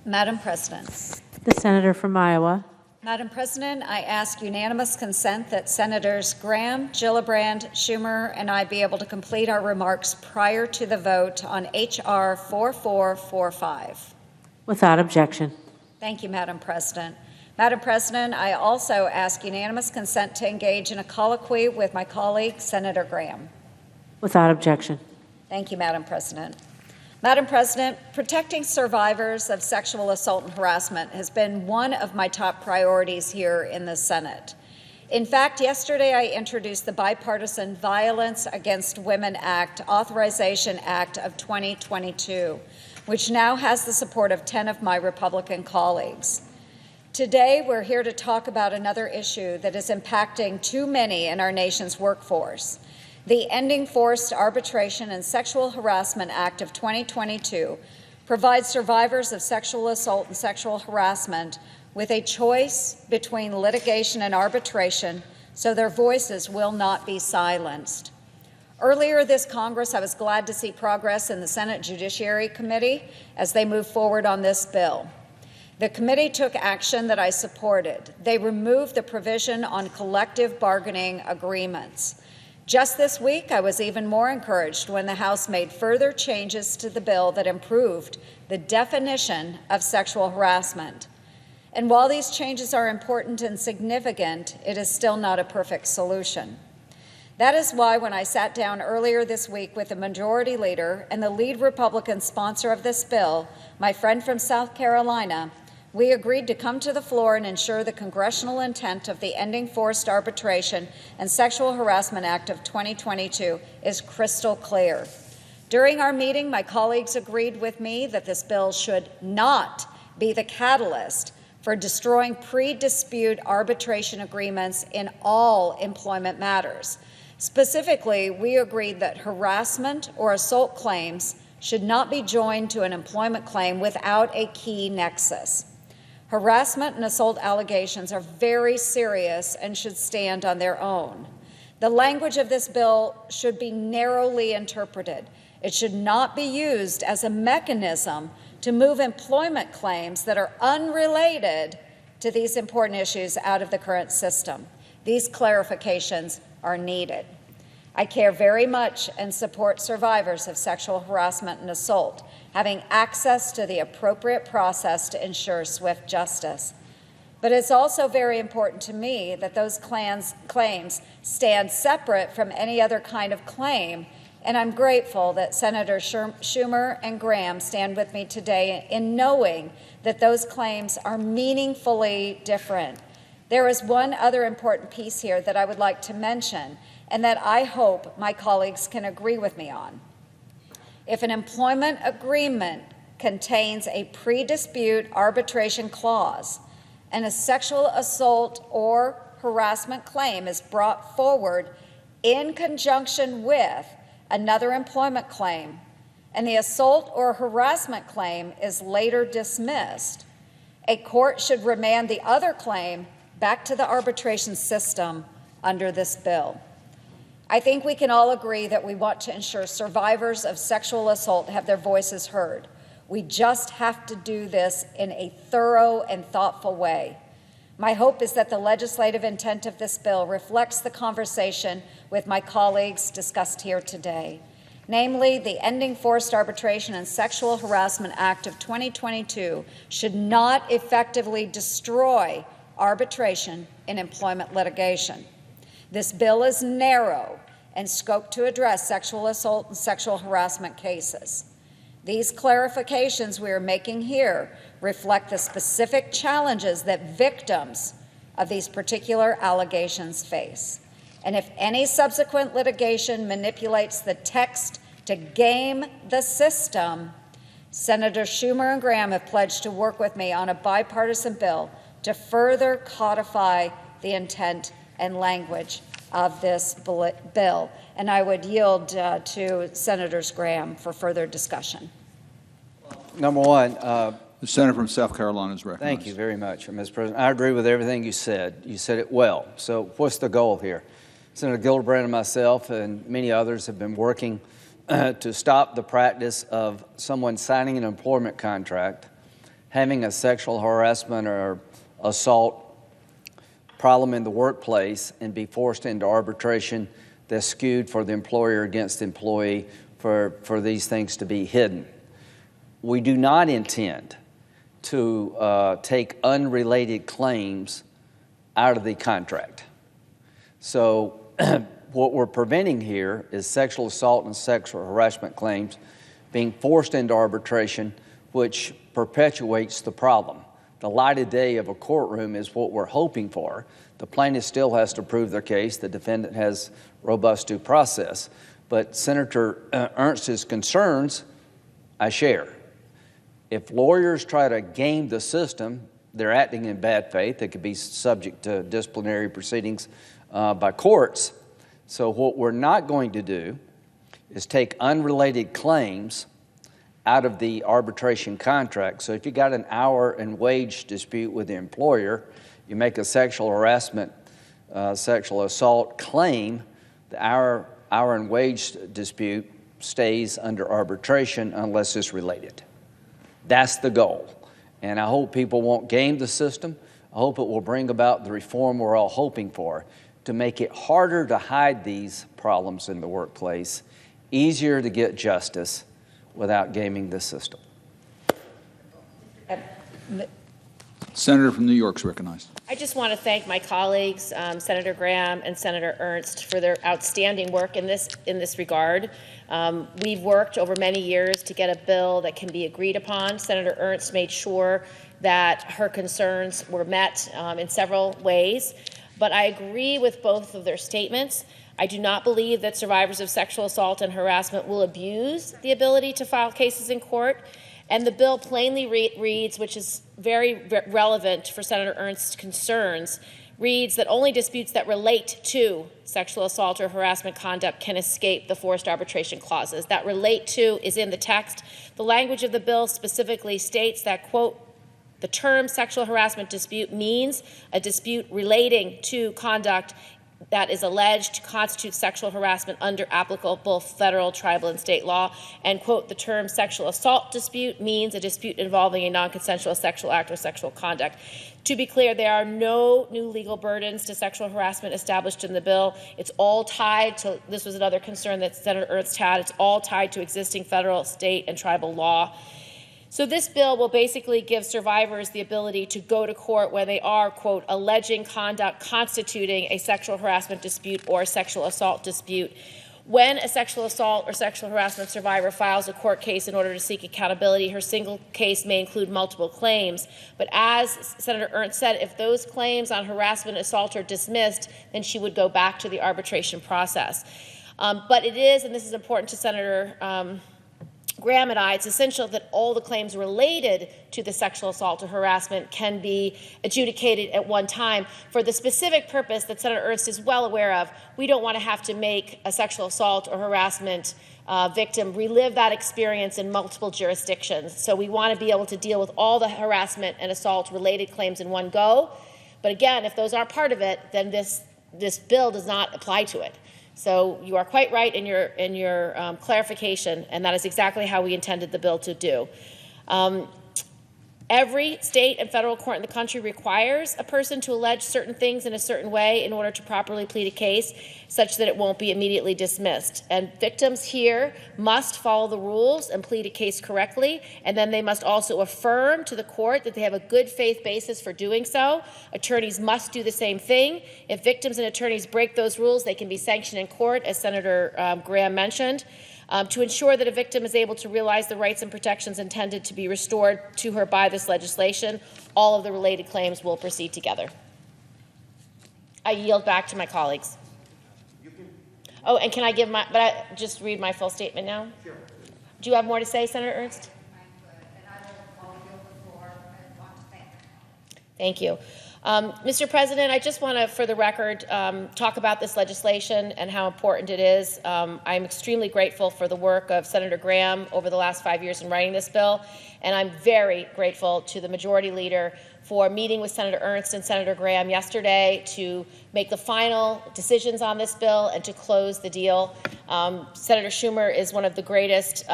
Madam President. The senator from Iowa. Madam President, I ask unanimous consent that Senators Graham, Gillibrand, Schumer, and I be able to complete our remarks prior to the vote on H.R. 4445. Without objection. Thank you, Madam President. Madam President, I also ask unanimous consent to engage in a colloquy with my colleague, Senator Graham. Without objection. Thank you, Madam President. Madam President, protecting survivors of sexual assault and harassment has been one of my top priorities here in the Senate. In fact, yesterday I introduced the Bipartisan Violence Against Women Act, Authorization Act of 2022, which now has the support of 10 of my Republican colleagues. Today, we're here to talk about another issue that is impacting too many in our nation's workforce. The Ending Forced Arbitration and Sexual Harassment Act of 2022 provides survivors of sexual assault and sexual harassment with a choice between litigation and arbitration, so their voices will not be silenced. Earlier this Congress, I was glad to see progress in the Senate Judiciary Committee as they move forward on this bill. The committee took action that I supported. They removed the provision on collective bargaining agreements. Just this week, I was even more encouraged when the House made further changes to the bill that improved the definition of sexual harassment. And while these changes are important and significant, it is still not a perfect solution. That is why when I sat down earlier this week with the Majority Leader and the lead Republican sponsor of this bill, my friend from South Carolina, we agreed to come to the floor and ensure the congressional intent of the Ending Forced Arbitration and Sexual Harassment Act of 2022 is crystal clear. During our meeting, my colleagues agreed with me that this bill should not be the catalyst for destroying pre-dispute arbitration agreements in all employment matters. Specifically, we agreed that harassment or assault claims should not be joined to an employment claim without a key nexus. Harassment and assault allegations are very serious and should stand on their own. The language of this bill should be narrowly interpreted. It should not be used as a mechanism to move employment claims that are unrelated to these important issues out of the current system. These clarifications are needed. I care very much and support survivors of sexual harassment and assault having access to the appropriate process to ensure swift justice. But it's also very important to me that those claims stand separate from any other kind of claim, and I'm grateful that Senator Schumer and Graham stand with me today in knowing that those claims are meaningfully different. There is one other important piece here that I would like to mention, and that I hope my colleagues can agree with me on. If an employment agreement contains a pre-dispute arbitration clause and a sexual assault or harassment claim is brought forward in conjunction with another employment claim, and the assault or harassment claim is later dismissed, a court should remand the other claim back to the arbitration system under this bill. I think we can all agree that we want to ensure survivors of sexual assault have their voices heard. We just have to do this in a thorough and thoughtful way. My hope is that the legislative intent of this bill reflects the conversation with my colleagues discussed here today. Namely, the Ending Forced Arbitration and Sexual Harassment Act of 2022 should not effectively destroy arbitration in employment litigation. This bill is narrow and scoped to address sexual assault and sexual harassment cases. These clarifications we are making here reflect the specific challenges that victims of these particular allegations face. And if any subsequent litigation manipulates the text to game the system, Senator Schumer and Graham have pledged to work with me on a bipartisan bill to further codify the intent and language of this bill. And I would yield to Senators Graham for further discussion. Number one. The senator from South Carolina is recognized. Thank you very much, Mr. President. I agree with everything you said. You said it well. So what's the goal here? Senator Gillibrand and myself and many others have been working to stop the practice of someone signing an employment contract, having a sexual harassment or assault problem in the workplace and be forced into arbitration that's skewed for the employer against the employee for these things to be hidden. We do not intend to take unrelated claims out of the contract. So what we're preventing here is sexual assault and sexual harassment claims being forced into arbitration, which perpetuates the problem. The light of day of a courtroom is what we're hoping for. The plaintiff still has to prove their case. The defendant has robust due process. But Senator Ernst's concerns, I share. If lawyers try to game the system, they're acting in bad faith. They could be subject to disciplinary proceedings by courts. So what we're not going to do is take unrelated claims out of the arbitration contract. So if you got an hour and wage dispute with the employer, you make a sexual harassment, sexual assault claim, the hour and wage dispute stays under arbitration unless it's related. That's the goal. And I hope people won't game the system. I hope it will bring about the reform we're all hoping for to make it harder to hide these problems in the workplace, easier to get justice without gaming the system. Senator from New York is recognized. I just want to thank my colleagues, Senator Graham and Senator Ernst, for their outstanding work in this regard. We've worked over many years to get a bill that can be agreed upon. Senator Ernst made sure that her concerns were met in several ways. But I agree with both of their statements. I do not believe that survivors of sexual assault and harassment will abuse the ability to file cases in court. And the bill plainly reads, which is very relevant for Senator Ernst's concerns, reads that only disputes that relate to sexual assault or harassment conduct can escape the forced arbitration clauses. That relate to is in the text. The language of the bill specifically states that, quote, the term sexual harassment dispute means a dispute relating to conduct that is alleged to constitute sexual harassment under applicable federal, tribal, and state law. And, quote, the term sexual assault dispute means a dispute involving a non-consensual sexual act or sexual conduct. To be clear, there are no new legal burdens to sexual harassment established in the bill. It's all tied to, this was another concern that Senator Ernst had, it's all tied to existing federal, state, and tribal law. So this bill will basically give survivors the ability to go to court where they are, quote, alleging conduct constituting a sexual harassment dispute or a sexual assault dispute. When a sexual assault or sexual harassment survivor files a court case in order to seek accountability, her single case may include multiple claims. But as Senator Ernst said, if those claims on harassment and assault are dismissed, then she would go back to the arbitration process. But it is, and this is important to Senator Graham and I, it's essential that all the claims related to the sexual assault or harassment can be adjudicated at one time for the specific purpose that Senator Ernst is well aware of. We don't want to have to make a sexual assault or harassment victim relive that experience in multiple jurisdictions. So we want to be able to deal with all the harassment and assault related claims in one go. But again, if those aren't part of it, then this bill does not apply to it. So you are quite right in your clarification, and that is exactly how we intended the bill to do. Every state and federal court in the country requires a person to allege certain things in a certain way in order to properly plead a case such that it won't be immediately dismissed. And victims here must follow the rules and plead a case correctly, and then they must also affirm to the court that they have a good faith basis for doing so. Attorneys must do the same thing. If victims and attorneys break those rules, they can be sanctioned in court, as Senator Graham mentioned. To ensure that a victim is able to realize the rights and protections intended to be restored to her by this legislation, all of the related claims will proceed together. I yield back to my colleagues. Oh, and can I give my, but I just read my full statement now? Sure. Do you have more to say, Senator Ernst? Thank you. Mr. President, I just want to, for the record, talk about this legislation and how important it is. I'm extremely grateful for the work of Senator Graham over the last 5 years in writing this bill, and I'm very grateful to the Majority Leader for meeting with Senator Ernst and Senator Graham yesterday to make the final decisions on this bill and to close the deal. Senator Schumer is one of the greatest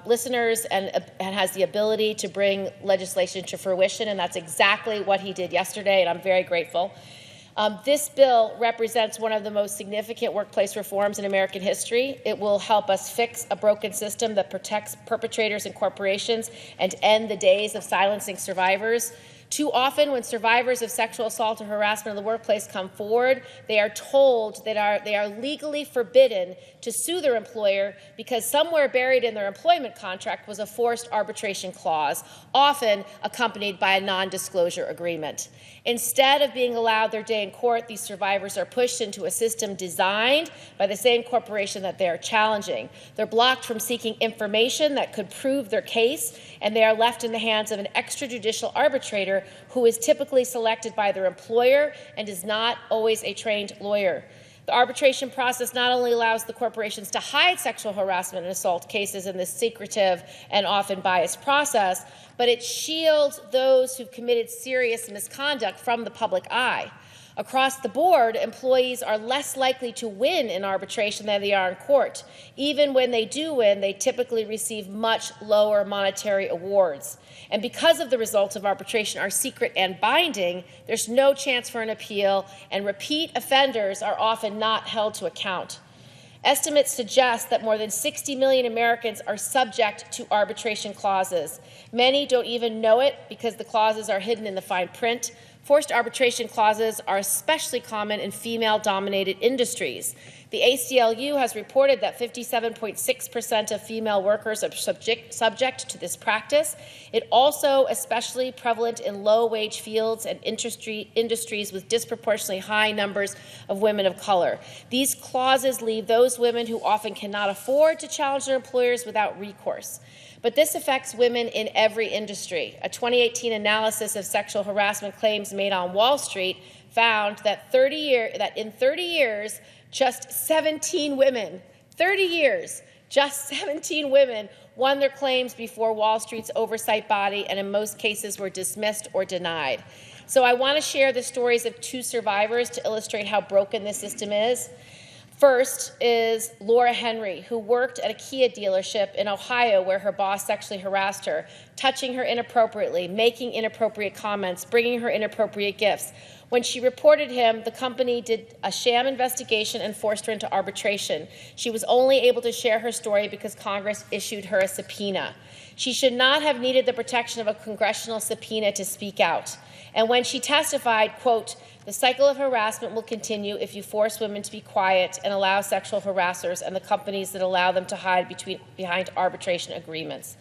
listeners and has the ability to bring legislation to fruition, and that's exactly what he did yesterday, and I'm very grateful. This bill represents one of the most significant workplace reforms in American history. It will help us fix a broken system that protects perpetrators and corporations and end the days of silencing survivors. Too often, when survivors of sexual assault or harassment in the workplace come forward, they are told that they are legally forbidden to sue their employer because somewhere buried in their employment contract was a forced arbitration clause, often accompanied by a non-disclosure agreement. Instead of being allowed their day in court, these survivors are pushed into a system designed by the same corporation that they are challenging. They're blocked from seeking information that could prove their case, and they are left in the hands of an extrajudicial arbitrator who is typically selected by their employer and is not always a trained lawyer. The arbitration process not only allows the corporations to hide sexual harassment and assault cases in this secretive and often biased process, but it shields those who've committed serious misconduct from the public eye. Across the board, employees are less likely to win in arbitration than they are in court. Even when they do win, they typically receive much lower monetary awards. And because of the results of arbitration are secret and binding, there's no chance for an appeal, and repeat offenders are often not held to account. Estimates suggest that more than 60 million Americans are subject to arbitration clauses. Many don't even know it because the clauses are hidden in the fine print. Forced arbitration clauses are especially common in female-dominated industries. The ACLU has reported that 57.6% of female workers are subject to this practice. It also especially prevalent in low-wage fields and industries with disproportionately high numbers of women of color. These clauses leave those women who often cannot afford to challenge their employers without recourse. But this affects women in every industry. A 2018 analysis of sexual harassment claims made on Wall Street found that in 30 years, just 17 women, 30 years, just 17 women won their claims before Wall Street's oversight body, and in most cases were dismissed or denied. So I want to share the stories of two survivors to illustrate how broken this system is. First is Laura Henry, who worked at a Kia dealership in Ohio where her boss sexually harassed her, touching her inappropriately, making inappropriate comments, bringing her inappropriate gifts. When she reported him, the company did a sham investigation and forced her into arbitration. She was only able to share her story because Congress issued her a subpoena. She should not have needed the protection of a congressional subpoena to speak out. And when she testified, quote, "The cycle of harassment will continue if you force women to be quiet and allow sexual harassers and the companies that allow them to hide behind arbitration agreements."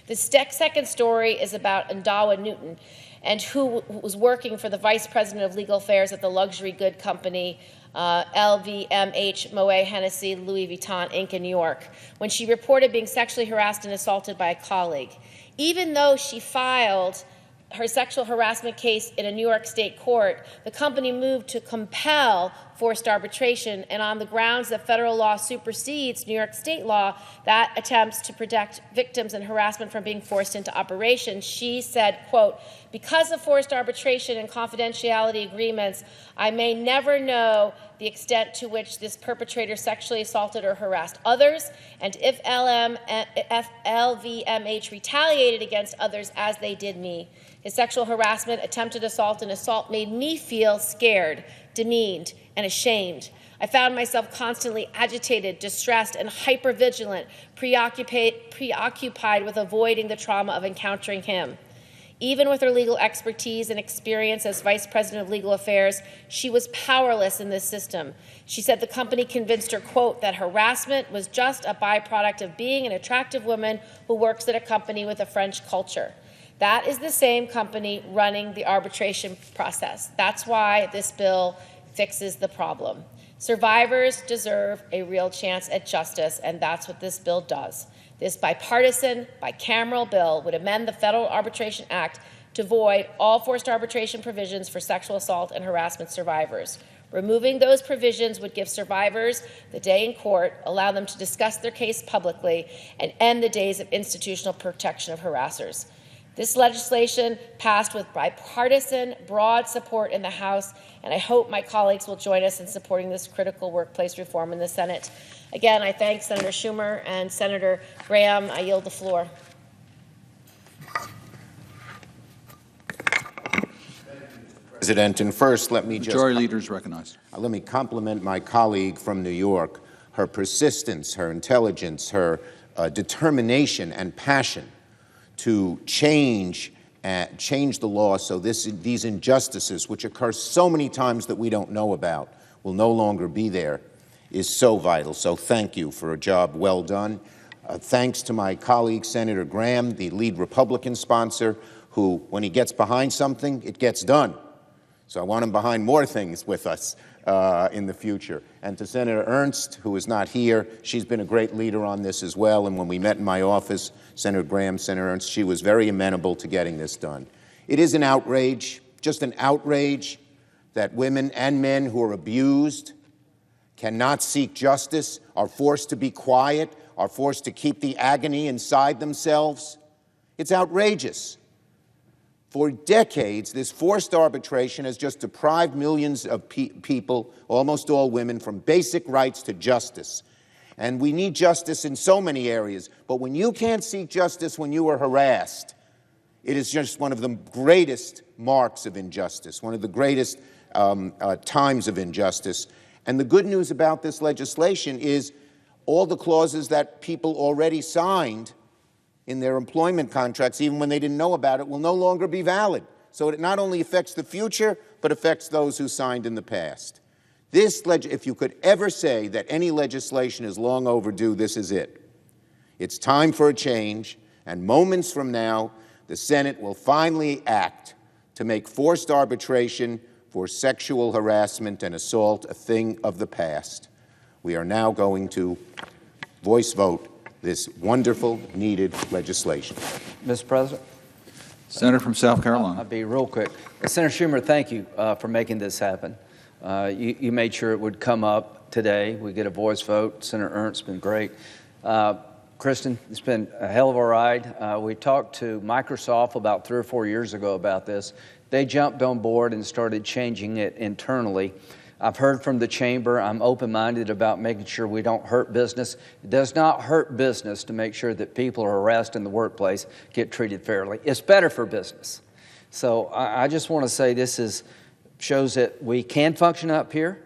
The second story is about Ndawa Newton, and who was working for the vice president of legal affairs at the luxury good company LVMH, Moet Hennessy, Louis Vuitton, Inc. in New York, when she reported being sexually harassed and assaulted by a colleague. Even though she filed her sexual harassment case in a New York state court, the company moved to compel forced arbitration, and on the grounds that federal law supersedes New York state law that attempts to protect victims and harassment from being forced into operation, she said, quote, "Because of forced arbitration and confidentiality agreements, I may never know the extent to which this perpetrator sexually assaulted or harassed others, and if LVMH retaliated against others as they did me. His sexual harassment, attempted assault, and assault made me feel scared, demeaned, and ashamed. I found myself constantly agitated, distressed, and hypervigilant, preoccupied with avoiding the trauma of encountering him." Even with her legal expertise and experience as vice president of legal affairs, she was powerless in this system. She said the company convinced her, quote, that harassment was just a byproduct of being an attractive woman who works at a company with a French culture. That is the same company running the arbitration process. That's why this bill fixes the problem. Survivors deserve a real chance at justice, and that's what this bill does. This bipartisan, bicameral bill would amend the Federal Arbitration Act to void all forced arbitration provisions for sexual assault and harassment survivors. Removing those provisions would give survivors the day in court, allow them to discuss their case publicly, and end the days of institutional protection of harassers. This legislation passed with bipartisan, broad support in the House, and I hope my colleagues will join us in supporting this critical workplace reform in the Senate. Again, I thank Senator Schumer and Senator Graham. I yield the floor. President, and first, let me Majority Leader is recognized. let me compliment my colleague from New York. Her persistence, her intelligence, her determination and passion to change the law so these injustices, which occur so many times that we don't know about, will no longer be there, is so vital. So thank you for a job well done. Thanks to my colleague, Senator Graham, the lead Republican sponsor, who, when he gets behind something, it gets done. So I want him behind more things with us in the future. And to Senator Ernst, who is not here, she's been a great leader on this as well. And when we met in my office, Senator Graham, Senator Ernst, she was very amenable to getting this done. It is an outrage, just an outrage, that women and men who are abused cannot seek justice, are forced to be quiet, are forced to keep the agony inside themselves. It's outrageous. For decades, this forced arbitration has just deprived millions of people, almost all women, from basic rights to justice. And we need justice in so many areas, but when you can't seek justice when you are harassed, it is just one of the greatest marks of injustice, one of the greatest times of injustice. And the good news about this legislation is all the clauses that people already signed in their employment contracts, even when they didn't know about it, will no longer be valid. So it not only affects the future, but affects those who signed in the past. If you could ever say that any legislation is long overdue, this is it. It's time for a change, and moments from now, the Senate will finally act to make forced arbitration for sexual harassment and assault a thing of the past. We are now going to voice vote this wonderful, needed legislation. Mr. President? Senator from South Carolina. I'll be real quick. Senator Schumer, thank you for making this happen. You made sure it would come up today. We get a voice vote. Senator Ernst's been great. Kristen, it's been a hell of a ride. We talked to Microsoft about 3 or 4 years ago about this. They jumped on board and started changing it internally. I've heard from the chamber. I'm open-minded about making sure we don't hurt business. It does not hurt business to make sure that people who are harassed in the workplace get treated fairly. It's better for business. So I just want to say this shows that we can function up here,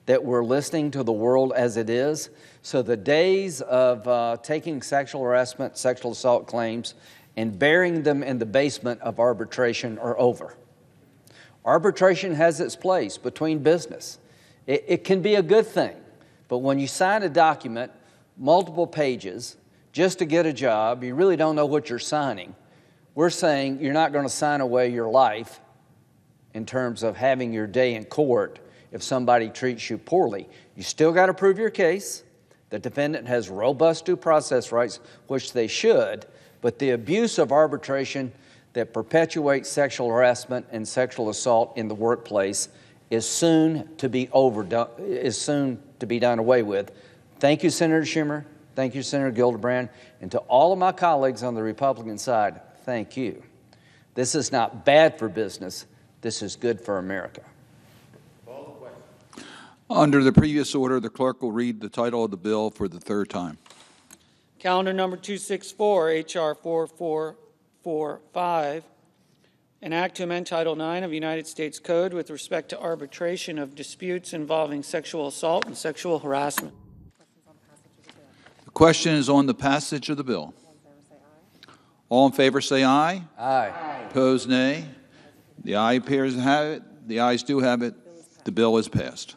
that we're listening to the world as it is. So the days of taking sexual harassment, sexual assault claims and burying them in the basement of arbitration are over. Arbitration has its place between business. It can be a good thing, but when you sign a document, multiple pages, just to get a job, you really don't know what you're signing. We're saying you're not going to sign away your life in terms of having your day in court if somebody treats you poorly. You still got to prove your case. The defendant has robust due process rights, which they should, but the abuse of arbitration that perpetuates sexual harassment and sexual assault in the workplace is soon to be done away with. Thank you, Senator Schumer. Thank you, Senator Gillibrand. And to all of my colleagues on the Republican side, thank you. This is not bad for business. This is good for America. Under the previous order, the clerk will read the title of the bill for the third time. Calendar number 264, H.R. 4445, an act to amend Title IX of United States Code with respect to arbitration of disputes involving sexual assault and sexual harassment. The question is on the passage of the bill. All in favor say aye. Aye. Opposed, nay. The aye appears to have it. The ayes do have it. The bill is passed.